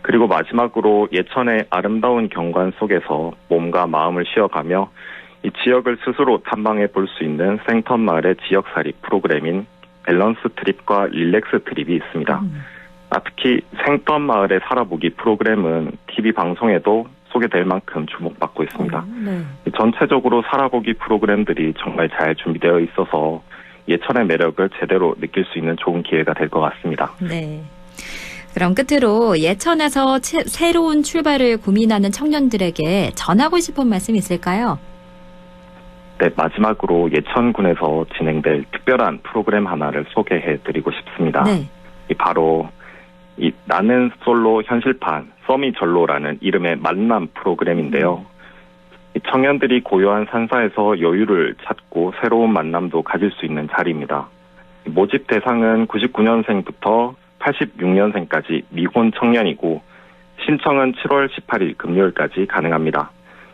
그리고 마지막으로 예천의 아름다운 경관 속에서 몸과 마음을 쉬어가며 이 지역을 스스로 탐방해 볼 수 있는 생턴 마을의 지역살이 프로그램인 밸런스 트립과 릴렉스 트립이 있습니다. 특히 생턴 마을의 살아보기 프로그램은 TV 방송에도 소개될 만큼 주목받고 있습니다. 전체적으로 살아보기 프로그램들이 정말 잘 준비되어 있어서 예천의 매력을 제대로 느낄 수 있는 좋은 기회가 될 것 같습니다. 네. 그럼 끝으로 예천에서 새로운 출발을 고민하는 청년들에게 전하고 싶은 말씀 있을까요? 네, 마지막으로 예천군에서 진행될 특별한 프로그램 하나를 소개해드리고 싶습니다. 네. 바로 이 나는 솔로 현실판 써미 전로라는 이름의 만남 프로그램인데요. 청년들이 고요한 산사에서 여유를 찾고 새로운 만남도 가질 수 있는 자리입니다. 모집 대상은 99년생부터 86년생까지 미혼 청년이고 신청은 7월 18일 금요일까지 가능합니다.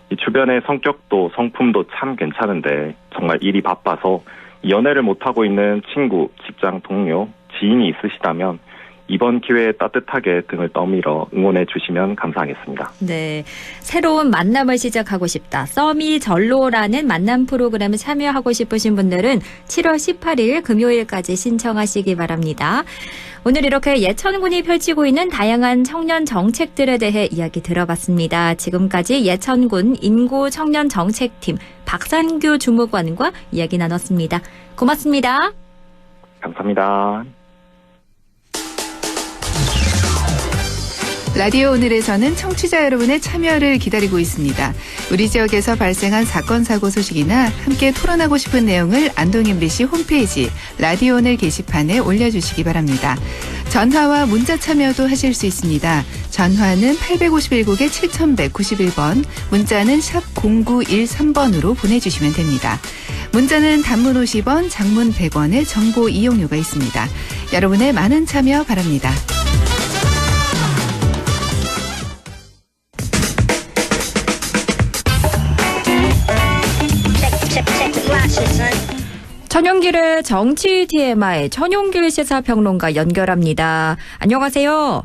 이 주변의 성격도 성품도 참 괜찮은데 정말 일이 바빠서 연애를 못하고 있는 친구, 직장 동료, 지인이 있으시다면 이번 기회에 따뜻하게 등을 떠밀어 응원해 주시면 감사하겠습니다. 네, 새로운 만남을 시작하고 싶다. 써미 전로라는 만남 프로그램에 참여하고 싶으신 분들은 7월 18일 금요일까지 신청하시기 바랍니다. 오늘 이렇게 예천군이 펼치고 있는 다양한 청년 정책들에 대해 이야기 들어봤습니다. 지금까지 예천군 인구 청년 정책팀 박산규 주무관과 이야기 나눴습니다. 고맙습니다. 감사합니다. 라디오 오늘에서는 청취자 여러분의 참여를 기다리고 있습니다. 우리 지역에서 발생한 사건 사고 소식이나 함께 토론하고 싶은 내용을 안동 MBC 홈페이지 라디오 오늘 게시판에 올려주시기 바랍니다. 전화와 문자 참여도 하실 수 있습니다. 전화는 851국에 7191번, 문자는 샵 0913번으로 보내주시면 됩니다. 문자는 단문 50원, 장문 100원의 정보 이용료가 있습니다. 여러분의 많은 참여 바랍니다. 천용길의 정치 TMI 천용길 시사평론가 연결합니다. 안녕하세요.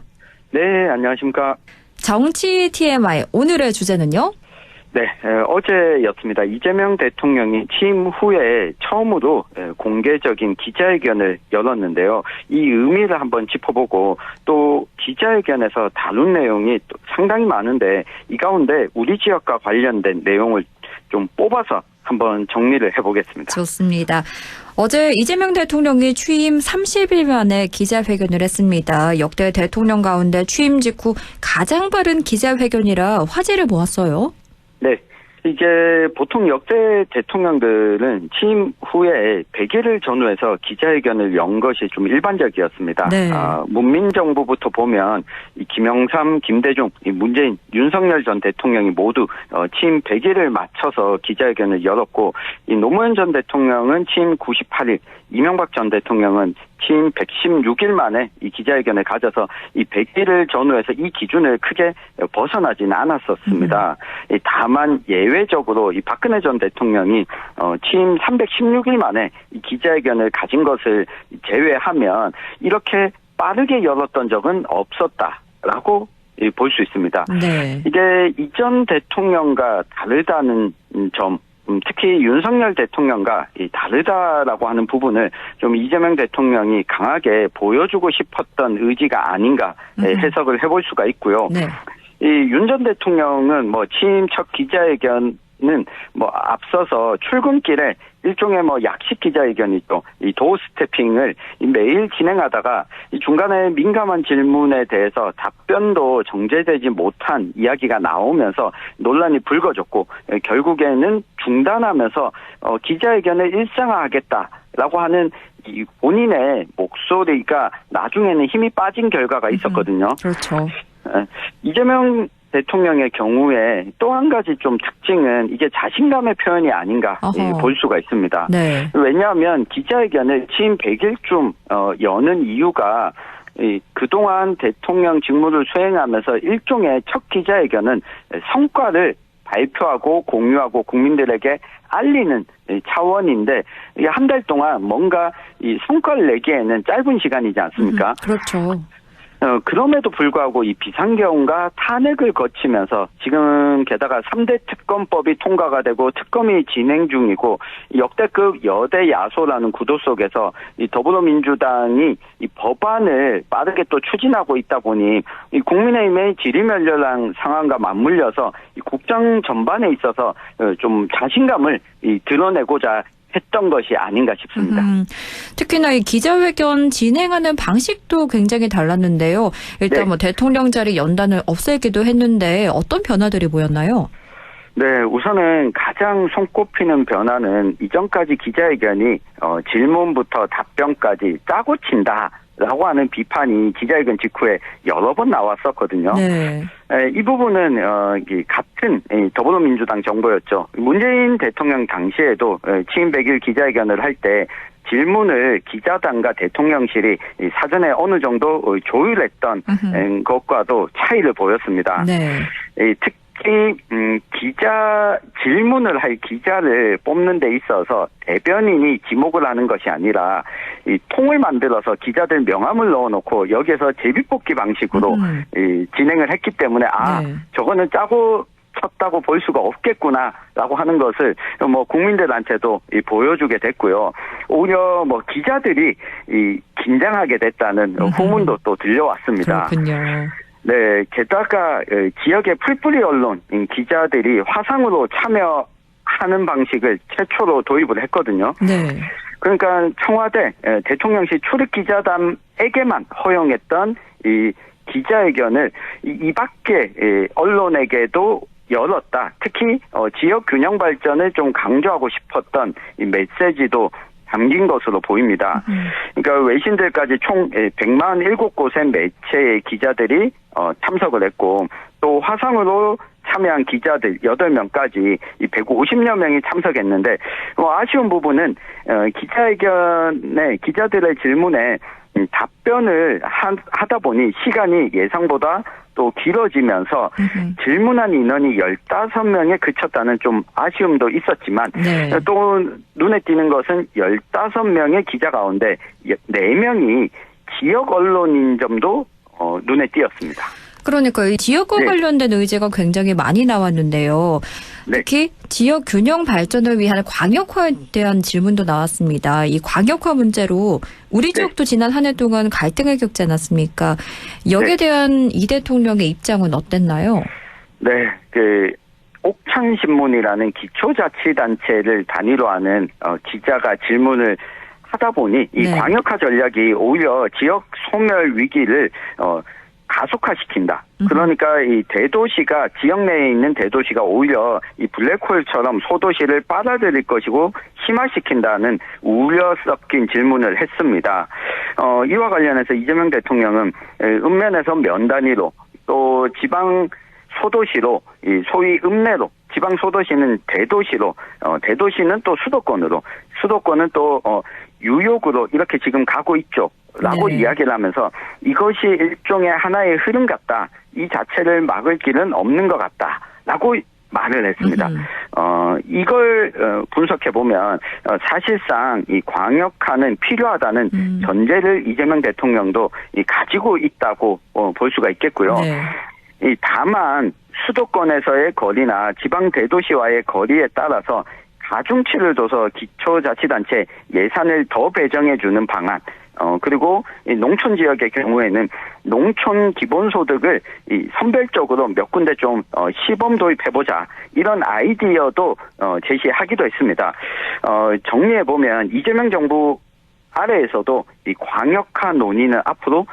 네, 안녕하십니까. 정치 TMI 오늘의 주제는요? 네, 어제였습니다. 이재명 대통령이 취임 후에 처음으로 공개적인 기자회견을 열었는데요. 이 의미를 한번 짚어보고 또 기자회견에서 다룬 내용이 또 상당히 많은데 이 가운데 우리 지역과 관련된 내용을 좀 뽑아서 한번 정리를 해보겠습니다. 좋습니다. 어제 이재명 대통령이 취임 30일 만에 기자회견을 했습니다. 역대 대통령 가운데 취임 직후 가장 빠른 기자회견이라 화제를 모았어요. 네. 이게 보통 역대 대통령들은 취임 후에 100일을 전후해서 기자회견을 연 것이 좀 일반적이었습니다. 네. 문민정부부터 보면 이 김영삼, 김대중, 이 문재인, 윤석열 전 대통령이 모두 취임 100일을 맞춰서 기자회견을 열었고 이 노무현 전 대통령은 취임 98일, 이명박 전 대통령은 취임 116일 만에 이 기자회견을 가져서 이 100일을 전후해서 이 기준을 크게 벗어나지는 않았었습니다. 다만 예외적으로 이 박근혜 전 대통령이 취임 316일 만에 이 기자회견을 가진 것을 제외하면 이렇게 빠르게 열었던 적은 없었다라고 볼 수 있습니다. 네. 이게 이전 대통령과 다르다는 점, 특히 윤석열 대통령과 다르다라고 하는 부분을 좀 이재명 대통령이 강하게 보여주고 싶었던 의지가 아닌가 해석을 해볼 수가 있고요. 네. 이 윤 전 대통령은 취임 첫 기자회견은 앞서서 출근길에 일종의 약식 기자회견이 또 이 도어 스태핑을 매일 진행하다가 이 중간에 민감한 질문에 대해서 답변도 정제되지 못한 이야기가 나오면서 논란이 불거졌고 결국에는 중단하면서 기자회견을 일상화하겠다라고 하는 이 본인의 목소리가 나중에는 힘이 빠진 결과가 있었거든요. 그렇죠. 이재명 대통령의 경우에 또 한 가지 좀 특징은 이게 자신감의 표현이 아닌가 볼 수가 있습니다. 네. 왜냐하면 기자회견을 취임 100일쯤 여는 이유가 그동안 대통령 직무를 수행하면서 일종의 첫 기자회견은 성과를 발표하고 공유하고 국민들에게 알리는 차원인데 한 달 동안 뭔가 이 성과를 내기에는 짧은 시간이지 않습니까? 그렇죠. 그럼에도 불구하고 이 비상경과 탄핵을 거치면서 지금 게다가 3대 특검법이 통과가 되고 특검이 진행 중이고 역대급 여대 야소라는 구도 속에서 이 더불어민주당이 이 법안을 빠르게 또 추진하고 있다 보니 이 국민의힘의 지리멸렬한 상황과 맞물려서 이 국정 전반에 있어서 좀 자신감을 드러내고자 했던 것이 아닌가 싶습니다. 특히나 이 기자회견 진행하는 방식도 굉장히 달랐는데요. 일단 뭐 대통령 자리 연단을 없애기도 했는데 어떤 변화들이 보였나요? 네, 우선은 가장 손꼽히는 변화는 이전까지 기자회견이 질문부터 답변까지 짜고 친다라고 하는 비판이 기자회견 직후에 여러 번 나왔었거든요. 네. 이 부분은 같은 더불어민주당 정부였죠. 문재인 대통령 당시에도 취임 100일 기자회견을 할 때 질문을 기자단과 대통령실이 사전에 어느 정도 조율했던 것과도 차이를 보였습니다. 네. 특히 질문을 할 기자를 뽑는 데 있어서 대변인이 지목을 하는 것이 아니라 이 통을 만들어서 기자들 명함을 넣어놓고 여기에서 제비뽑기 방식으로 진행을 했기 때문에 저거는 짜고 쳤다고 볼 수가 없겠구나라고 하는 것을 뭐 국민들한테도 보여주게 됐고요. 오히려 뭐 기자들이 긴장하게 됐다는 후문도 또 들려왔습니다. 그렇군요. 네, 게다가 지역의 풀뿌리 언론 기자들이 화상으로 참여하는 방식을 최초로 도입을 했거든요. 네. 그러니까 청와대 대통령실 출입 기자단에게만 허용했던 이 기자회견을 이 밖에 언론에게도 열었다. 특히 지역 균형 발전을 좀 강조하고 싶었던 이 메시지도 담긴 것으로 보입니다. 그러니까 외신들까지 총 147곳의 매체의 기자들이 참석을 했고 또 화상으로 참여한 기자들 8명까지 150여 명이 참석했는데 아쉬운 부분은 기자회견에 기자들의 질문에 답변을 하다 보니 시간이 예상보다 또 길어지면서 질문한 인원이 15명에 그쳤다는 좀 아쉬움도 있었지만 또 눈에 띄는 것은 15명의 기자 가운데 4명이 지역 언론인 점도 눈에 띄었습니다. 그러니까 이 지역과 관련된 의제가 굉장히 많이 나왔는데요. 특히 지역 균형 발전을 위한 광역화에 대한 질문도 나왔습니다. 이 광역화 문제로 우리 지역도 지난 한 해 동안 갈등을 겪지 않았습니까? 여기에 대한 이 대통령의 입장은 어땠나요? 네, 옥천신문이라는 기초자치단체를 단위로 하는 기자가 질문을 하다 보니 이 광역화 전략이 오히려 지역 소멸 위기를 가속화시킨다. 그러니까 이 대도시가 지역 내에 있는 대도시가 오히려 이 블랙홀처럼 소도시를 빨아들일 것이고 심화시킨다는 우려 섞인 질문을 했습니다. 이와 관련해서 이재명 대통령은 읍면에서 면 단위로 또 지방 소도시로 이 소위 읍내로 지방 소도시는 대도시로 대도시는 또 수도권으로 수도권은 또 뉴욕으로 이렇게 지금 가고 있죠. 라고 이야기를 하면서 이것이 일종의 하나의 흐름 같다. 이 자체를 막을 길은 없는 것 같다. 라고 말을 했습니다. 이걸 분석해보면 사실상 이 광역화는 필요하다는 전제를 이재명 대통령도 가지고 있다고 볼 수가 있겠고요. 다만 수도권에서의 거리나 지방 대도시와의 거리에 따라서 가중치를 둬서 기초자치단체 예산을 더 배정해주는 방안, 그리고 이 농촌 지역의 경우에는 농촌 기본소득을 선별적으로 몇 군데 좀 시범 도입해보자 이런 아이디어도 제시하기도 했습니다. 정리해보면 이재명 정부 아래에서도 이 광역화 논의는 앞으로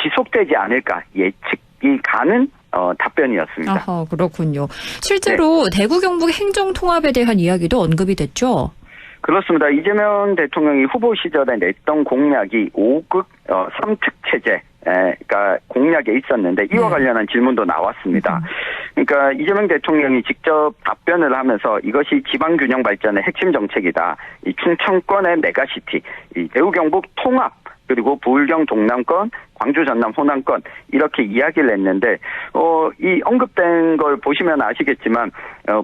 지속되지 않을까 예측이 가는 답변이었습니다. 아하, 그렇군요. 실제로 대구 경북 행정통합에 대한 이야기도 언급이 됐죠? 그렇습니다. 이재명 대통령이 후보 시절에 냈던 공약이 5급 3특 체제가 공약에 있었는데 이와 관련한 질문도 나왔습니다. 그러니까 이재명 대통령이 직접 답변을 하면서 이것이 지방균형 발전의 핵심 정책이다. 이 충청권의 메가시티, 이 대구 경북 통합, 그리고 부울경 동남권, 광주 전남 호남권 이렇게 이야기를 했는데 이 언급된 걸 보시면 아시겠지만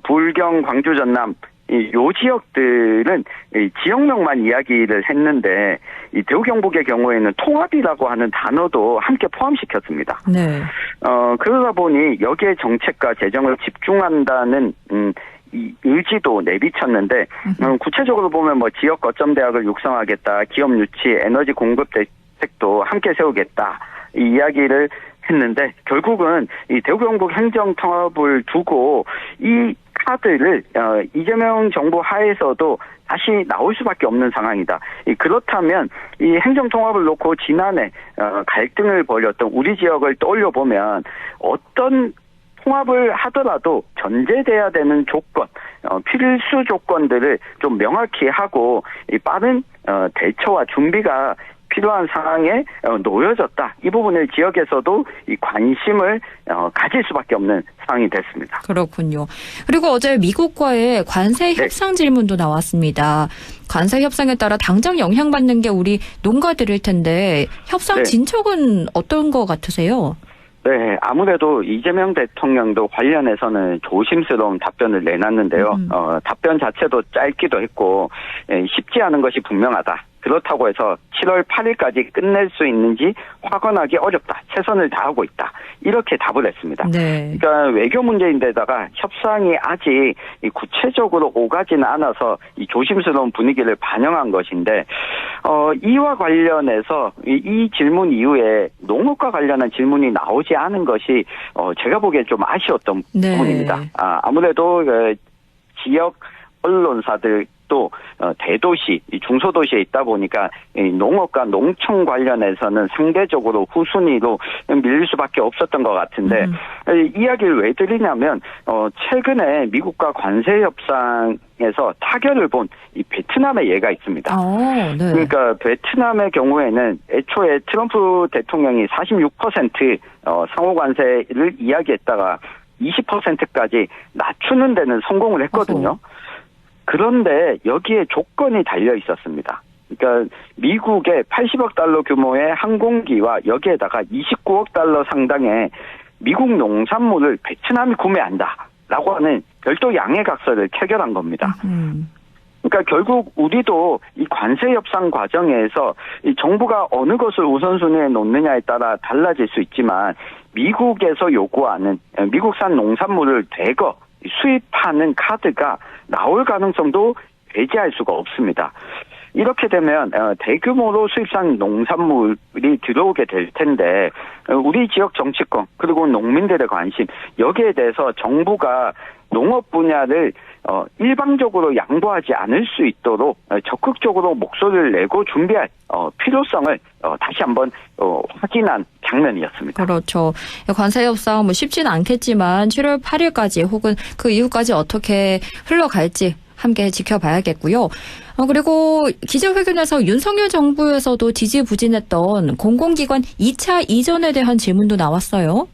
부울경 광주 전남 요 지역들은 이 지역명만 이야기를 했는데 이 대구 경북의 경우에는 통합이라고 하는 단어도 함께 포함시켰습니다. 네. 그러다 보니 여기에 정책과 재정을 집중한다는 이 의지도 내비쳤는데 구체적으로 보면 뭐 지역 거점 대학을 육성하겠다, 기업 유치, 에너지 공급 대책도 함께 세우겠다 이 이야기를 했는데 결국은 이 대구 경북 행정 통합을 두고 이 카드를 이재명 정부 하에서도 다시 나올 수밖에 없는 상황이다. 그렇다면 이 행정 통합을 놓고 지난해 갈등을 벌였던 우리 지역을 떠올려 보면 어떤 통합을 하더라도 전제돼야 되는 조건, 필수 조건들을 좀 명확히 하고 이 빠른 대처와 준비가 필요한 상황에 놓여졌다. 이 부분을 지역에서도 이 관심을 가질 수밖에 없는 상황이 됐습니다. 그렇군요. 그리고 어제 미국과의 관세 협상 질문도 나왔습니다. 관세 협상에 따라 당장 영향받는 게 우리 농가들일 텐데 협상 진척은 어떤 것 같으세요? 네, 아무래도 이재명 대통령도 관련해서는 조심스러운 답변을 내놨는데요. 답변 자체도 짧기도 했고 쉽지 않은 것이 분명하다. 그렇다고 해서 7월 8일까지 끝낼 수 있는지 확언하기 어렵다. 최선을 다하고 있다. 이렇게 답을 했습니다. 네. 그러니까 외교 문제인데다가 협상이 아직 구체적으로 오가지는 않아서 이 조심스러운 분위기를 반영한 것인데 이와 관련해서 이 질문 이후에 농업과 관련한 질문이 나오지 않은 것이 제가 보기엔 좀 아쉬웠던 부분입니다. 아무래도 지역 언론사들 또 대도시, 중소도시에 있다 보니까 농업과 농촌 관련해서는 상대적으로 후순위로 밀릴 수밖에 없었던 것 같은데 이야기를 왜 드리냐면 최근에 미국과 관세 협상에서 타결을 본 이 베트남의 예가 있습니다. 네. 그러니까 베트남의 애초에 트럼프 대통령이 46% 상호 관세를 이야기했다가 20%까지 낮추는 데는 성공을 했거든요. 그런데 여기에 조건이 달려 있었습니다. 그러니까 미국의 80억 달러 규모의 항공기와 여기에다가 29억 달러 상당의 미국 농산물을 베트남이 구매한다라고 하는 별도 양해각서를 체결한 겁니다. 그러니까 결국 우리도 이 관세 협상 과정에서 이 정부가 어느 것을 우선순위에 놓느냐에 따라 달라질 수 있지만 미국에서 요구하는 미국산 농산물을 대거 수입하는 카드가 나올 가능성도 배제할 수가 없습니다. 이렇게 되면 대규모로 수입산 농산물이 들어오게 될 텐데 우리 지역 정치권 그리고 농민들의 관심 여기에 대해서 정부가 농업 분야를 일방적으로 양보하지 않을 수 있도록 적극적으로 목소리를 내고 준비할 필요성을 다시 한번 확인한 장면이었습니다. 그렇죠. 관세 협상 쉽지는 않겠지만 7월 8일까지 혹은 그 이후까지 어떻게 흘러갈지 함께 지켜봐야겠고요. 그리고 기자회견에서 윤석열 정부에서도 지지부진했던 공공기관 2차 이전에 대한 질문도 나왔어요.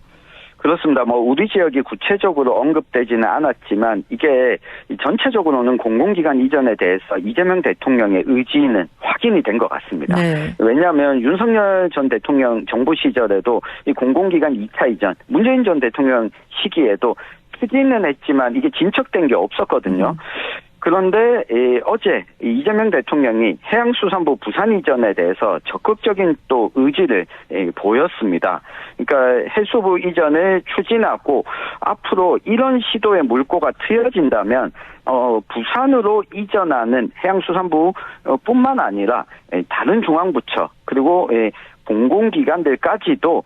그렇습니다. 우리 지역이 구체적으로 언급되지는 않았지만 이게 전체적으로는 공공기관 이전에 대해서 이재명 대통령의 의지는 확인이 된 것 같습니다. 네. 왜냐하면 윤석열 전 대통령 정부 시절에도 이 공공기관 2차 이전, 문재인 전 대통령 시기에도 추진은 했지만 이게 진척된 게 없었거든요. 그런데 어제 이재명 대통령이 해양수산부 부산 이전에 대해서 적극적인 또 의지를 보였습니다. 그러니까 해수부 이전을 추진하고 앞으로 이런 시도의 물꼬가 트여진다면 부산으로 이전하는 해양수산부뿐만 아니라 다른 중앙부처 그리고 공공기관들까지도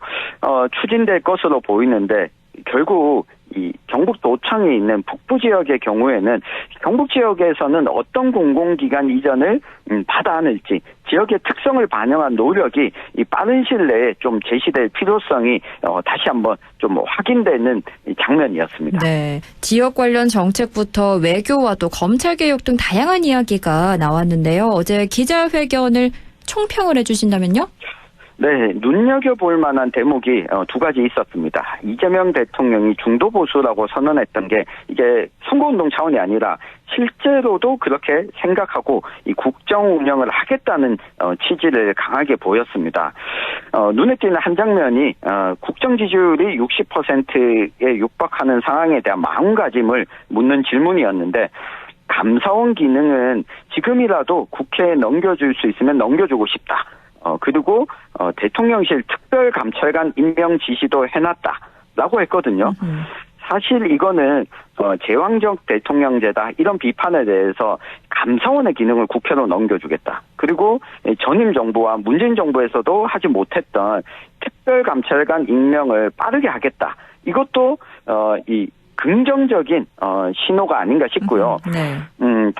추진될 것으로 보이는데 결국 이 경북도청이 있는 북부 지역의 경우에는 경북 지역에서는 어떤 공공기관 이전을 받아 안을지 지역의 특성을 반영한 노력이 이 빠른 시일 내에 좀 제시될 필요성이 다시 한번 좀 확인되는 장면이었습니다. 네, 지역 관련 정책부터 외교와 또 검찰 개혁 등 다양한 이야기가 나왔는데요. 어제 기자회견을 총평을 해주신다면요? 네, 눈여겨볼 만한 대목이 두 가지 있었습니다. 이재명 대통령이 중도 보수라고 선언했던 게 이게 선거운동 차원이 아니라 실제로도 그렇게 생각하고 이 국정 운영을 하겠다는 취지를 강하게 보였습니다. 눈에 띄는 한 장면이 국정 지지율이 60%에 육박하는 상황에 대한 마음가짐을 묻는 질문이었는데 감사원 기능은 지금이라도 국회에 넘겨줄 수 있으면 넘겨주고 싶다. 그리고 대통령실 특별감찰관 임명 지시도 해놨다라고 했거든요. 사실 이거는 제왕적 대통령제다 이런 비판에 대해서 감사원의 기능을 국회로 넘겨주겠다. 그리고 전임 정부와 문재인 정부에서도 하지 못했던 특별감찰관 임명을 빠르게 하겠다. 이것도 이 긍정적인 신호가 아닌가 싶고요. 네.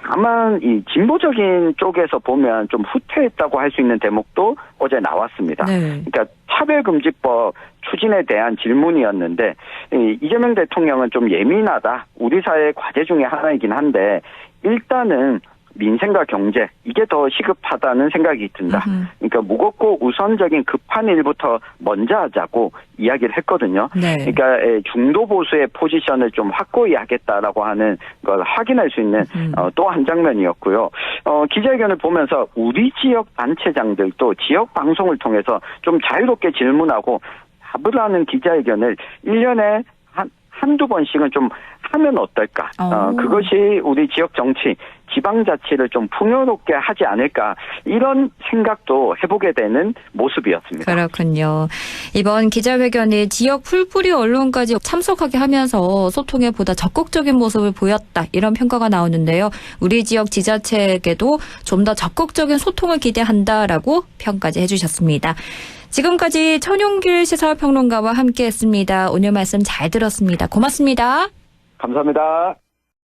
다만 이 진보적인 쪽에서 보면 좀 후퇴했다고 할 수 있는 대목도 어제 나왔습니다. 네. 그러니까 차별금지법 추진에 대한 질문이었는데 이재명 대통령은 좀 예민하다. 우리 사회의 과제 중에 하나이긴 한데 일단은 민생과 경제 이게 더 시급하다는 생각이 든다. 그러니까 무겁고 우선적인 급한 일부터 먼저 하자고 이야기를 했거든요. 네. 그러니까 중도 보수의 포지션을 좀 확고히 하겠다라고 하는 걸 확인할 수 있는 또 한 장면이었고요. 기자회견을 보면서 우리 지역 단체장들도 지역 방송을 통해서 좀 자유롭게 질문하고 답을 하는 기자회견을 1년에 한두 번씩은 좀 하면 어떨까? 그것이 우리 지역 정치, 지방자치를 좀 풍요롭게 하지 않을까? 이런 생각도 해보게 되는 모습이었습니다. 그렇군요. 이번 기자회견에 지역 풀뿌리 언론까지 참석하게 하면서 소통에 보다 적극적인 모습을 보였다. 이런 평가가 나오는데요. 우리 지역 지자체에게도 좀 더 적극적인 소통을 기대한다라고 평가해 주셨습니다. 지금까지 천용길 시사평론가와 함께했습니다. 오늘 말씀 잘 들었습니다. 고맙습니다. 감사합니다.